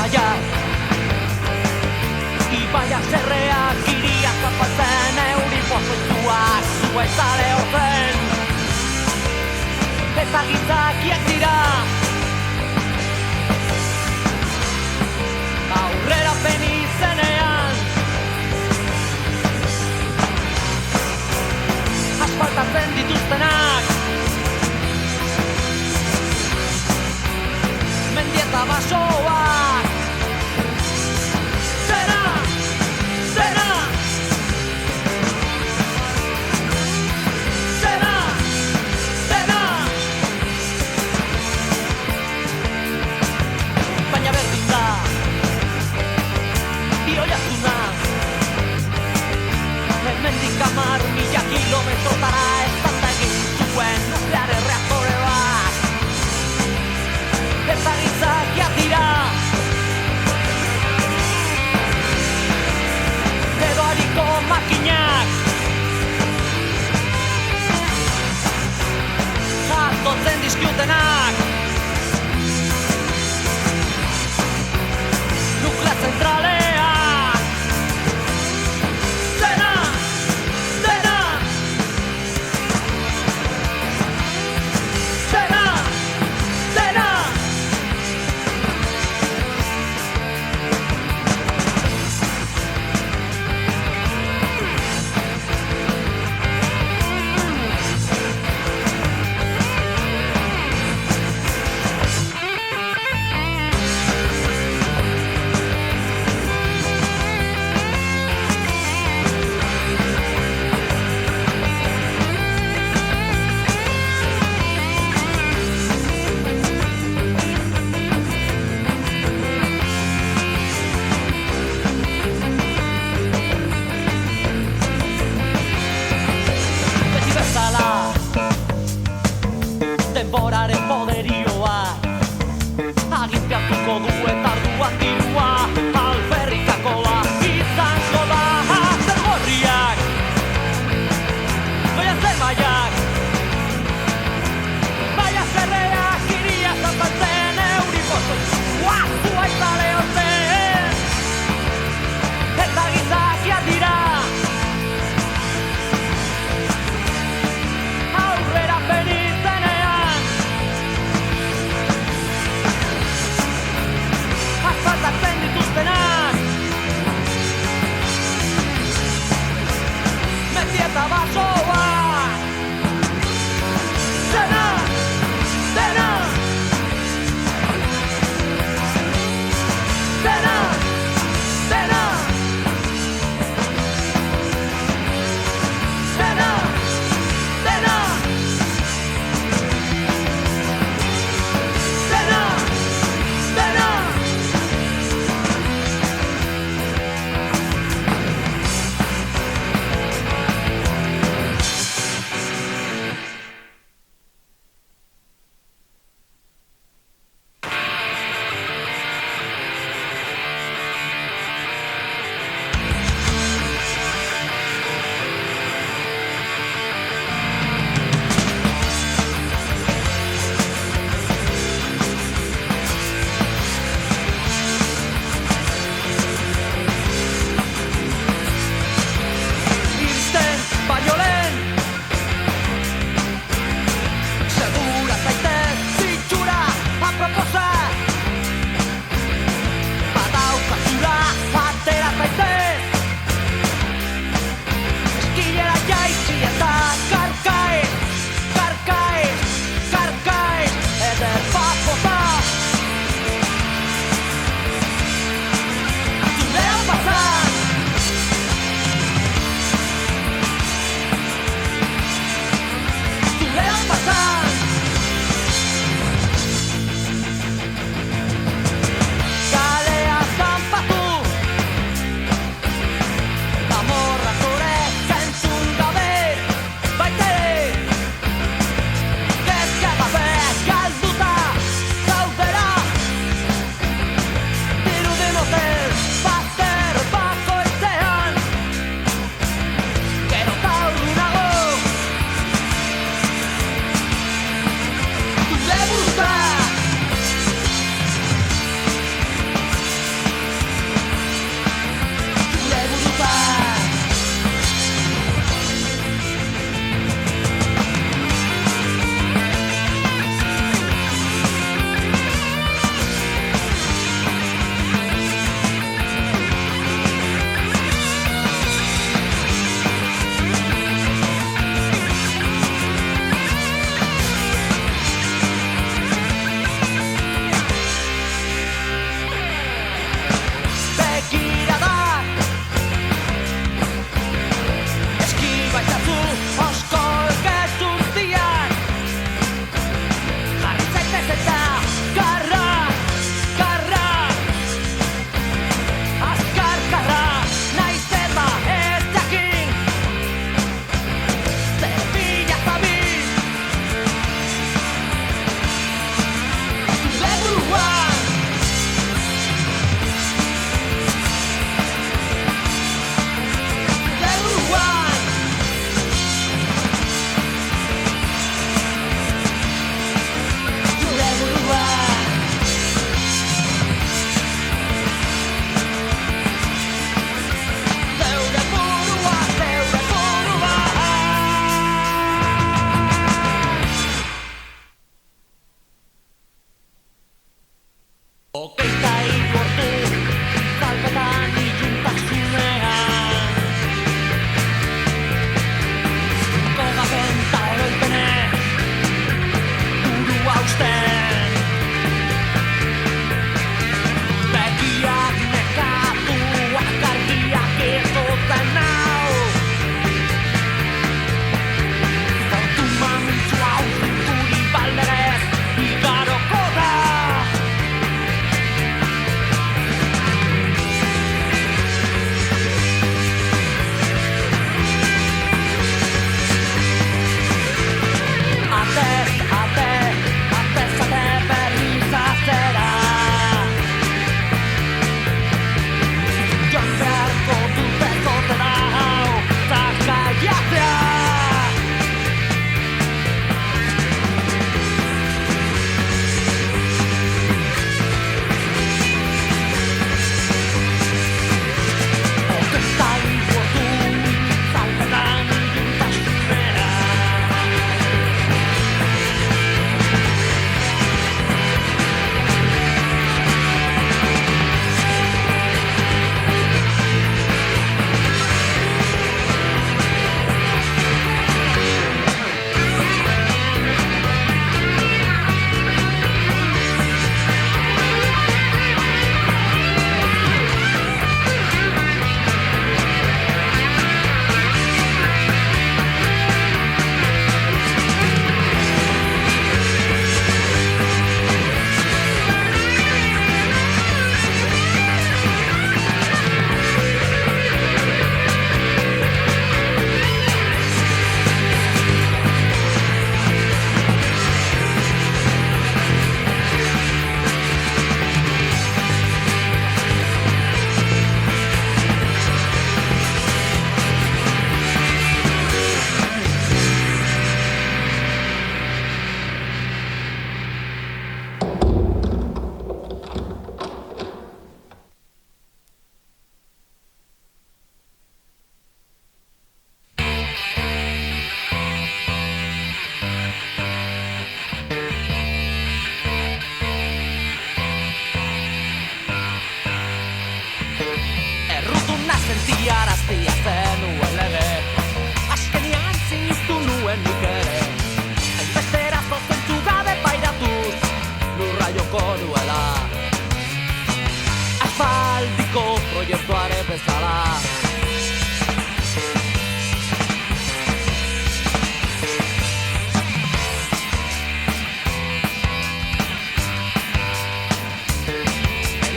ibaiak Ibaiak zerreak, iriak zapaltzen, euri pozoituak, zua ezale hortzen Eta gintzakiak dira Aurrera peni zenean Asfaltatzen dituztenak Mendi eta basoak Zera, zera Zera, zera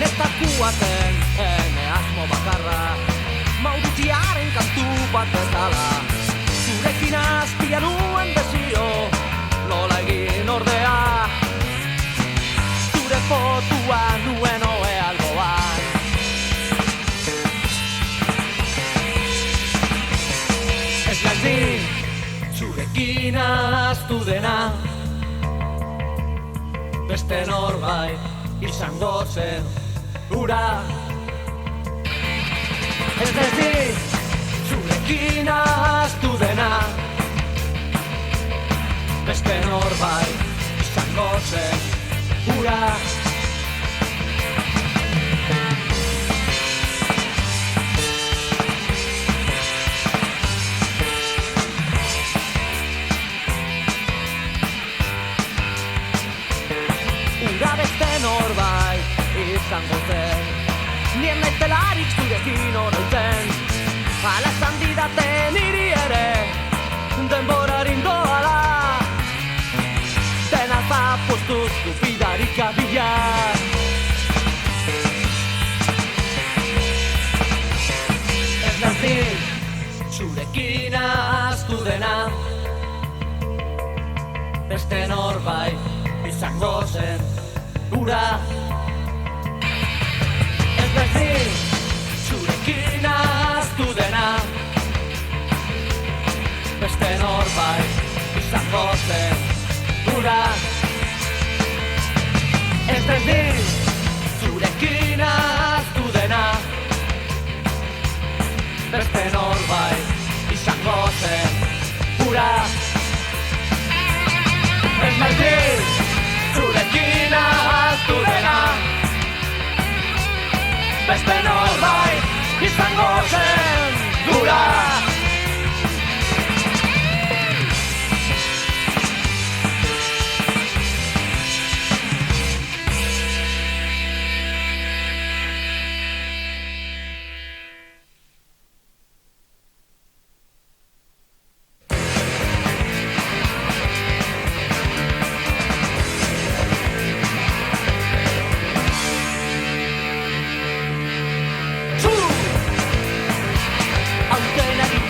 Netakua zen ene asmo bakarra, Mauritiaren kantu bat bezala. Zurekin azpia nuen desio, nola egin ordea. Zure fotua nuen oe alboan. Ez naiz zurekin ahaztu dena, beste norbait izango zen hura. Ez naiz zurekin ahaztu dena, beste norbait izango zen hura. Ura beste norbait izango zen, nien naizelarik zurekin oroitzen. Hala esan didate niri ere, denborarin doala. Dena zapuztuz gupidarik abilar. Ez naiz zurekin ahaztu dena, beste norbait izango zen hura. Ez naiz zurekin ahaztu dena, beste norbait izango zen hura. Ez naiz zurekin ahaztu dena, beste norbait izango zen hura. Ez naiz zurekin ahaztu dena, beste norbait izango zen hura. Antenari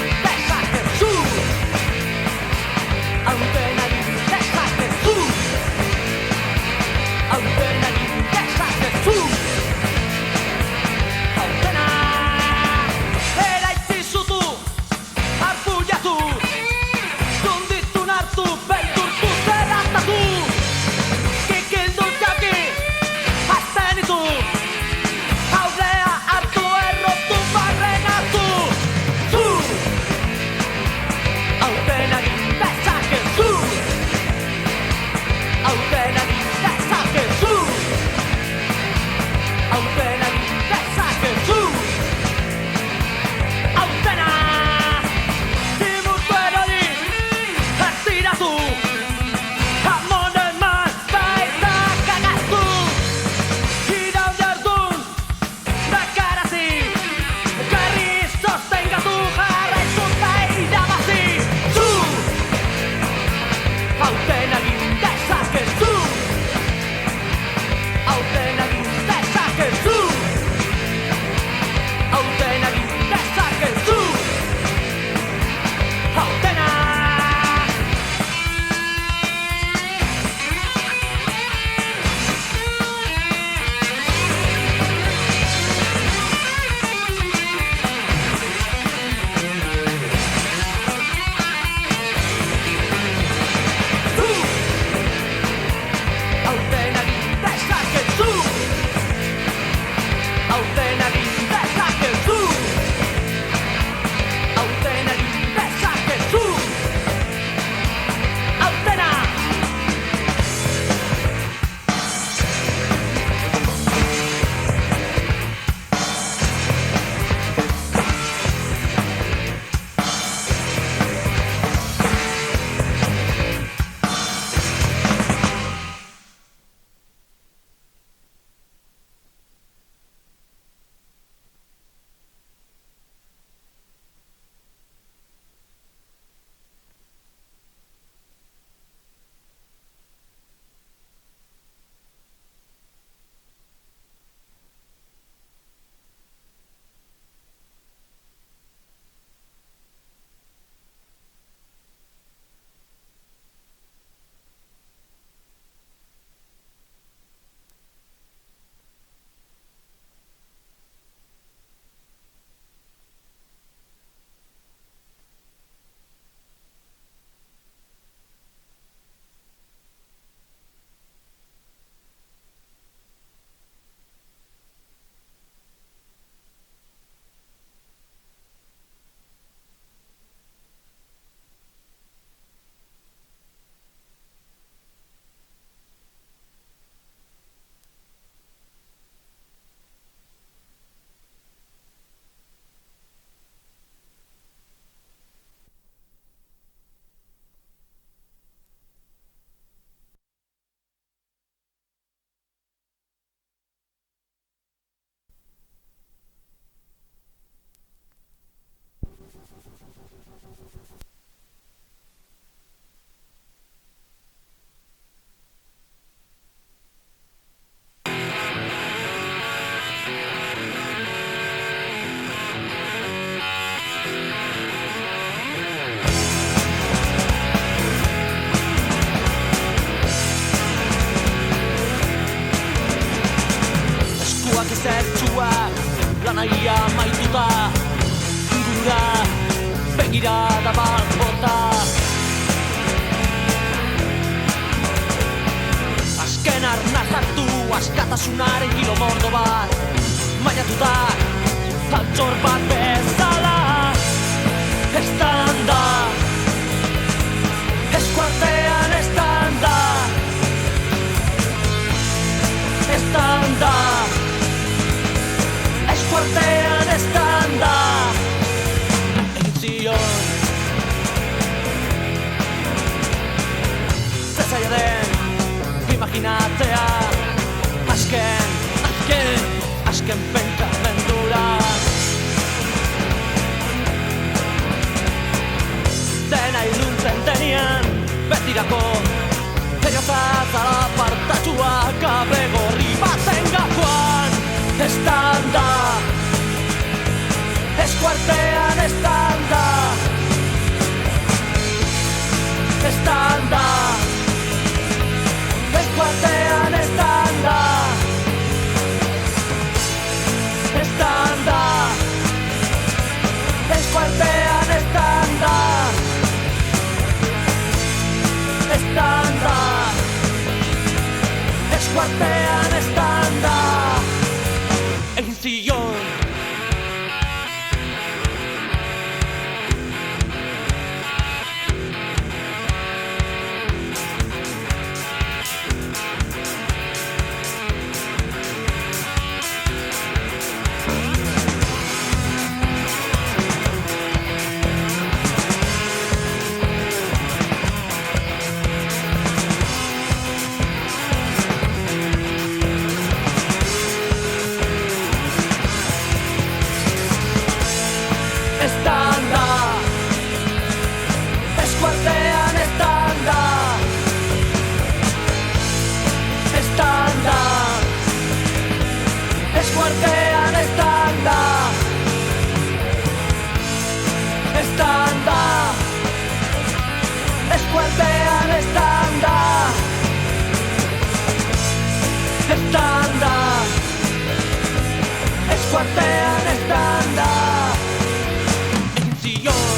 batzuak lanaia maituta ingurura begirada bat bota. Azken arnaz hartu askatasunaren kilo mordo bat mailatuta altxor bat bezala estanda eskuartean estanda estanda eskuartean estanda egin zion zezaila den imaginatzea azken pentsamentura dena iluntzen denean betirako eriotza zalapartatua gabe gorri baten gakoan estanda eskuartean estanda estanda eskuartean estanda estanda eskuartean estanda estanda eskuartean estanda egin zion. Eskuartean estanda estanda eskuartean estanda estanda eskuartean estanda egin zion.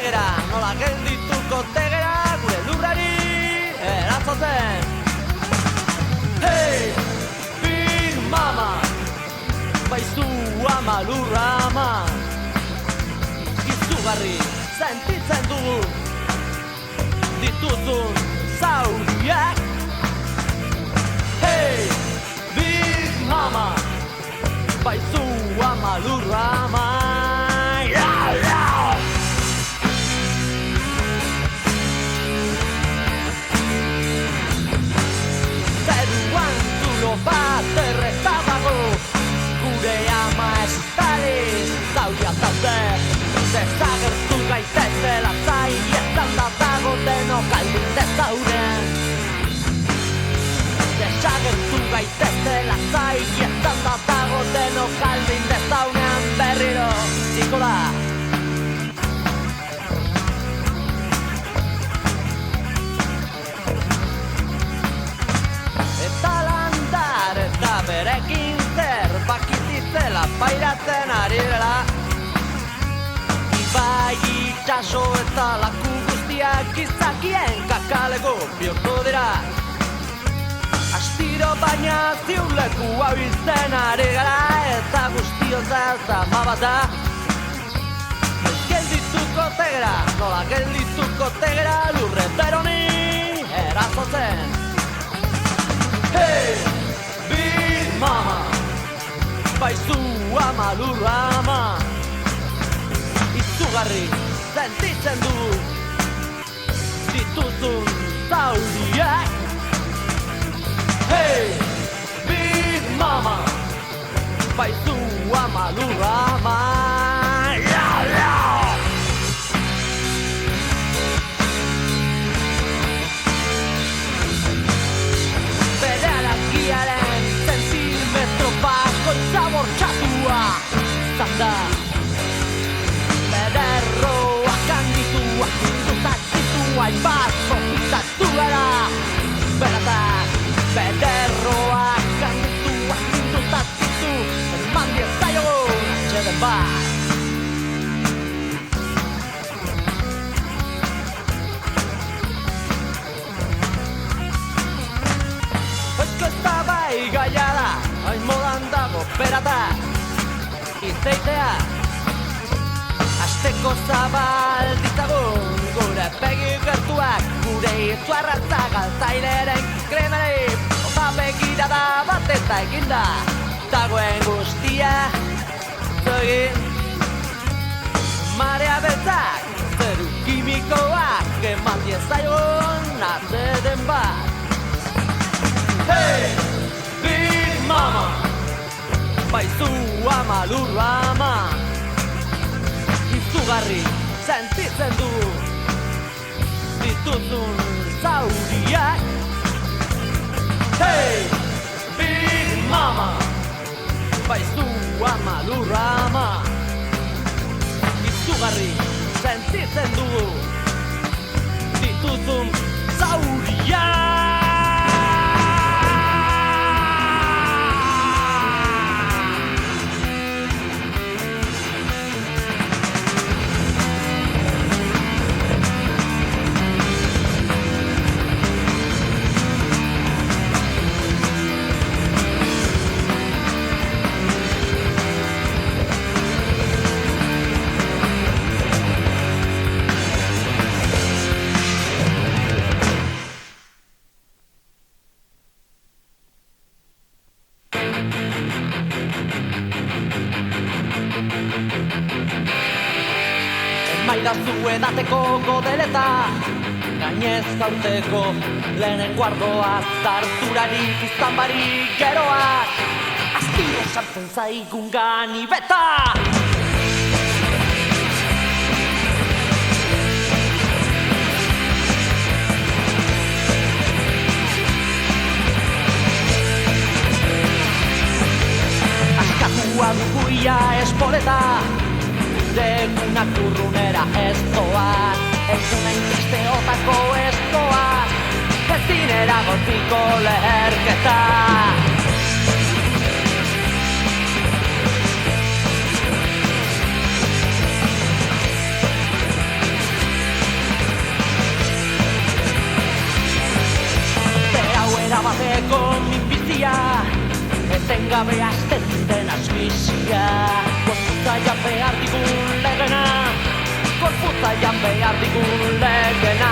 tegera, nola geldituko tegera, gure lurrari eratzoten. Hey, Big Mama, baizu ama lurra ama, izugarri sentitzen dugu dituzun zauriak. Hey, Big Mama, baizu ama lurra ama. Zeruan zulo bat erreta dago, gure ama estaliz zauria zaude. Desagertu gaitezela zaietan da dago denok aldin dezauren. Desagertu gaitezela zaietan da dago denok aldin dezaunean berriro Nikola. Eta landar eta berekin zer bakititzela pairatzen ari dela. Ibai itxaso eta laku guztiak izakien kakaleko bihurtu dira. Astiro baina ziurleku hau izten ari gara eta guztiozaz ama bat da. Geldituko tegera, nola geldituko tegera lurre beroni erazotzen. Hey, Big Mama, baizu ama lurra ama, izugarri sentitzen du dituzun zauriak. Hey, Big Mama, baizu ama lurra ama. Berealakiaren zentimetro bako zabortxatua zanda. Bederroak handituak induzatzitua hainbat zopitatu gara. Beratak, bederroak handituak induzatzitu eman diezaiogun atxeden bat. Oizko ez da bai gaia da, hain modan dago beratak izeitea. Azteko zabal ditzagun gure begi gertuak, gure izuarratza galtzaileren kremeri. Opa begirada bat eta eginda, dagoen guztia zogin. Marea beltzak, zeru kimikoak eman diezaiogun atzeden bat. Hey, Big Mama, baizu ama lurra ama, izugarri sentitzen du dituzun zauriak. Hey, Big Mama, baizu ama lurra ama, izugarri sentitzen du dituzun zauriak. Maidazu edateko godeleta, gainez gaurteko lehenengo ardoa, zarturarik izan barik geroak, astiro sartzen zaigun ganibeta. Askatua duguia espoleta, degunak urrunera ez doaz, egunen tristeotako ez doaz, ez dinera gotziko leherketa. gabe azten den asfixia. Gorputzaian behar digun legena, gorputzaian behar digun legena.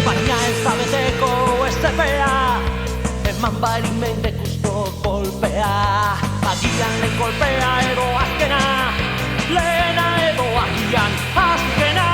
Baina ez da beteko ezepea, eman barimen dekusto kolpea. Agian lehen kolpea edo azkena, lehena edo agian azkena.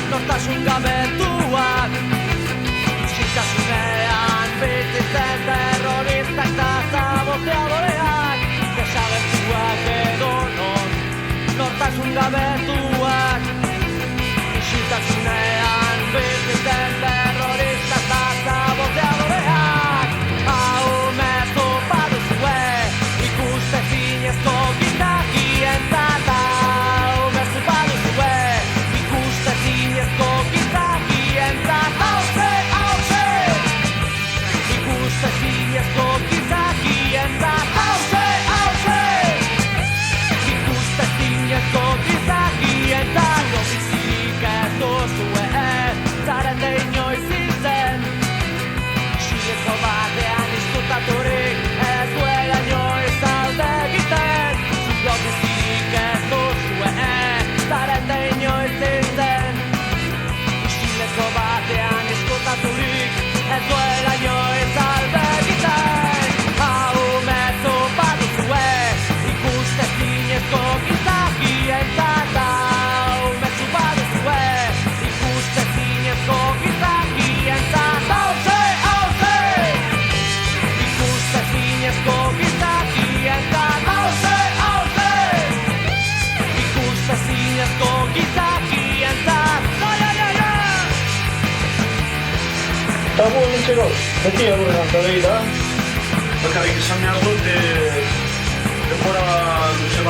Nortasun gabetuak isiltasunean bizitzen terroristak eta saboteadoreak desagertuak edonon. Nortasun gabetuak isiltasunean bizitzen terroristak eta saboteadoreak. Hau mezu baduzue ikustezinezko gizakientzat. Hau mezu baduzue ikustezinezko gizakientzat. Hauze, hauze! Ikustezinezko gizakientzat. Hauze, hauze! Ikustezinezko gizakientzat. Bizirik ez duzue zaren de inoiz izen. Isileko batean izkutaturik ez duela inoiz alde egiten. Zulo bizirik ez duzue zaren de inoiz izen. Isileko batean izkutaturik ez duela inoiz alde egiten. Hau mezu baduzue ikustezinezko gizakientzat. Hau mezu baduzue ikustezinezko gizakientzat. Hauze, hauze! Ikustezinezko gizakientzat. Hauze, hauze! Ikustezinezko gizakientzat. Dago nintzeko, beti aurrean begira. Bakarrik esan behar dut, denbora luze